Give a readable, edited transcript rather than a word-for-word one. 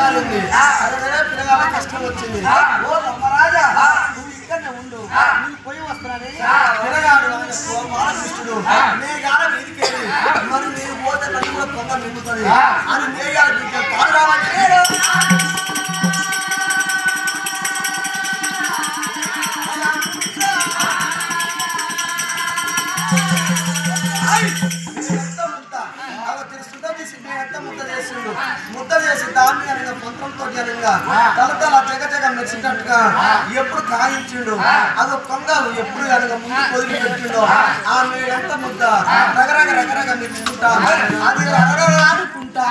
పిల్లగాలుంది అదే పిల్లగాల కష్టం వచ్చింది ఓ ధర్మరాజా నువ్వు ఇక్కడనే ఉండు నువ్వు పోయి వస్తున్నానే పిల్లగాడు బాలకృష్ణుడు మేఘాల మీదికెళ్ళి మరి నేను పోతే నన్ను కూడా పొంగ నిండుతుంది అని మేఘాల మీదకి పాడు రావాలి ముద్ద చేసి దాన్ని అనగా మంత్రంతో అనగా తలతల జగజగ మెరిసినట్టుగా ఎప్పుడు కాయించిండు అది కొంగలు ఎప్పుడు అనగా ముందు పొదిలి పెట్టిండో ఆ మేడంతా ముద్ద రగరగ రగరగ మెచ్చుకుంటా అది రగరగ ఆడుకుంటా